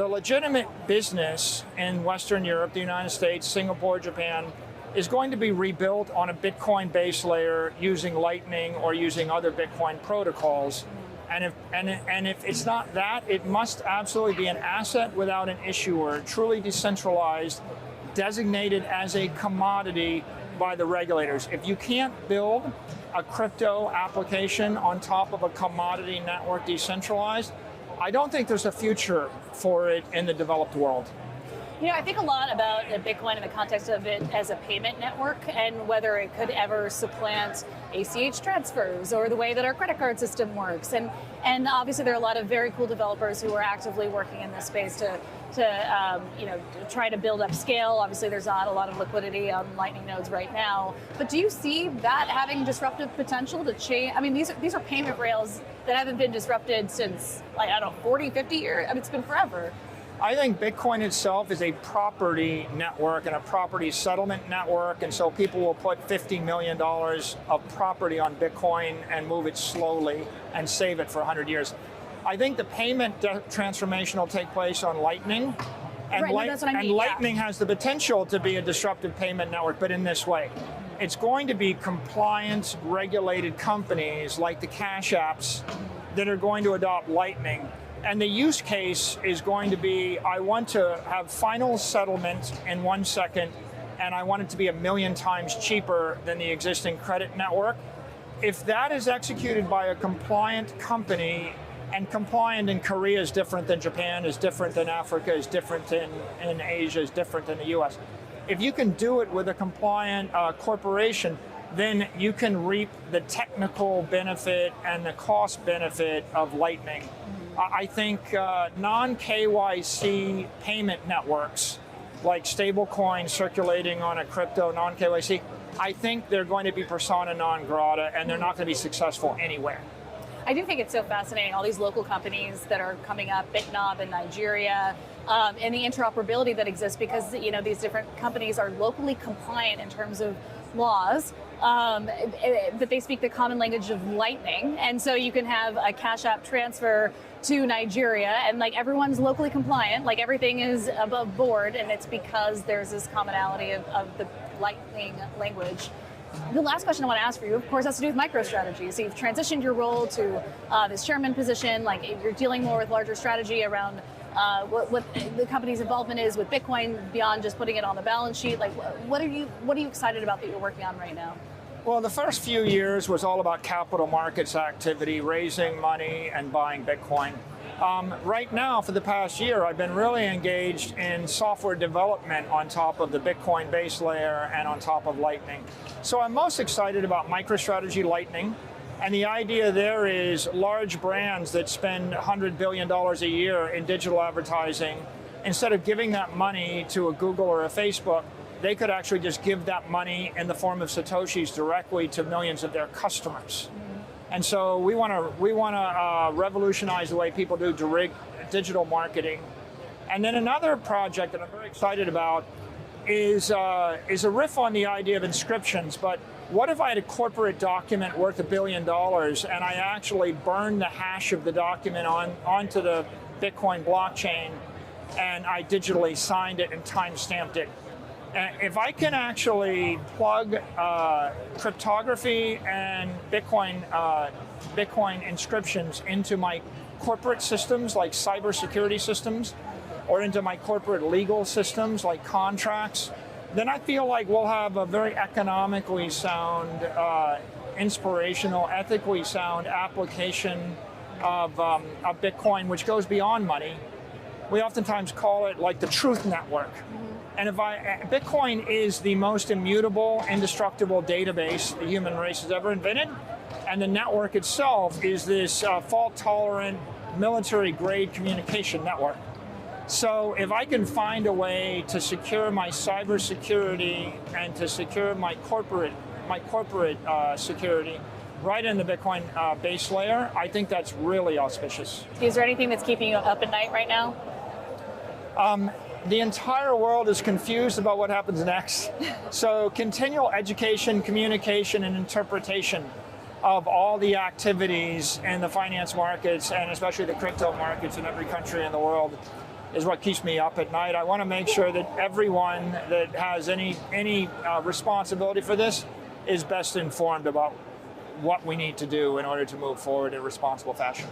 The legitimate business in Western Europe, the United States, Singapore, Japan, is going to be rebuilt on a Bitcoin base layer using Lightning or using other Bitcoin protocols. And if it's not that, it must absolutely be an asset without an issuer, truly decentralized, designated as a commodity by the regulators. If you can't build a crypto application on top of a commodity network decentralized, I don't think there's a future for it in the developed world. You know, I think a lot about Bitcoin in the context of it as a payment network and whether it could ever supplant ACH transfers or the way that our credit card system works. And obviously there are a lot of very cool developers who are actively working in this space to try to build up scale. Obviously there's not a lot of liquidity on Lightning nodes right now. But do you see that having disruptive potential to change? I mean, these are payment rails that haven't been disrupted since, like, I don't know, 40, 50 years. I mean, it's been forever. I think Bitcoin itself is a property network and a property settlement network, and so people will put $50 million of property on Bitcoin and move it slowly and save it for 100 years. I think the payment transformation will take place on Lightning, and, Lightning has the potential to be a disruptive payment network, but in this way. It's going to be compliant, regulated companies like the Cash Apps that are going to adopt Lightning. And the use case is going to be, I want to have final settlement in 1 second, and I want it to be 1,000,000 times cheaper than the existing credit network. If that is executed by a compliant company, and compliant in Korea is different than Japan, is different than Africa, is different in Asia, is different than the US. If you can do it with a compliant corporation, then you can reap the technical benefit and the cost benefit of Lightning. I think non-KYC payment networks, like stablecoin circulating on a crypto non-KYC, I think they're going to be persona non grata, and they're not going to be successful anywhere. I do think it's so fascinating, all these local companies that are coming up, BitNob in Nigeria, and the interoperability that exists because, you know, these different companies are locally compliant in terms of laws, but they speak the common language of Lightning, and so you can have a Cash App transfer to Nigeria, and like everyone's locally compliant, like everything is above board, and it's because there's this commonality of the Lightning language. The last question I want to ask for you, of course, has to do with MicroStrategy. So you've transitioned your role to this chairman position, like you're dealing more with larger strategy around what the company's involvement is with Bitcoin beyond just putting it on the balance sheet. Like, what are you excited about that you're working on right now? Well, the first few years was all about capital markets activity, raising money and buying Bitcoin. Right now, for the past year, I've been really engaged in software development on top of the Bitcoin base layer and on top of Lightning. So I'm most excited about MicroStrategy Lightning. And the idea there is large brands that spend $100 billion a year in digital advertising, instead of giving that money to a Google or a Facebook, they could actually just give that money in the form of Satoshis directly to millions of their customers. And so we want to revolutionize the way people do digital marketing. And then another project that I'm very excited about is a riff on the idea of inscriptions. But what if I had a corporate document worth $1 billion and I actually burned the hash of the document onto the Bitcoin blockchain, and I digitally signed it and time-stamped it? If I can actually plug cryptography and Bitcoin inscriptions into my corporate systems, like cybersecurity systems, or into my corporate legal systems, like contracts, then I feel like we'll have a very economically sound, inspirational, ethically sound application of Bitcoin, which goes beyond money. We oftentimes call it like the truth network. And Bitcoin is the most immutable, indestructible database the human race has ever invented. And the network itself is this fault-tolerant, military-grade communication network. So if I can find a way to secure my cybersecurity and to secure my corporate security right in the Bitcoin base layer, I think that's really auspicious. Is there anything that's keeping you up at night right now? The entire world is confused about what happens next. So continual education, communication, and interpretation of all the activities in the finance markets, and especially the crypto markets in every country in the world, is what keeps me up at night. I want to make sure that everyone that has any responsibility for this is best informed about what we need to do in order to move forward in a responsible fashion.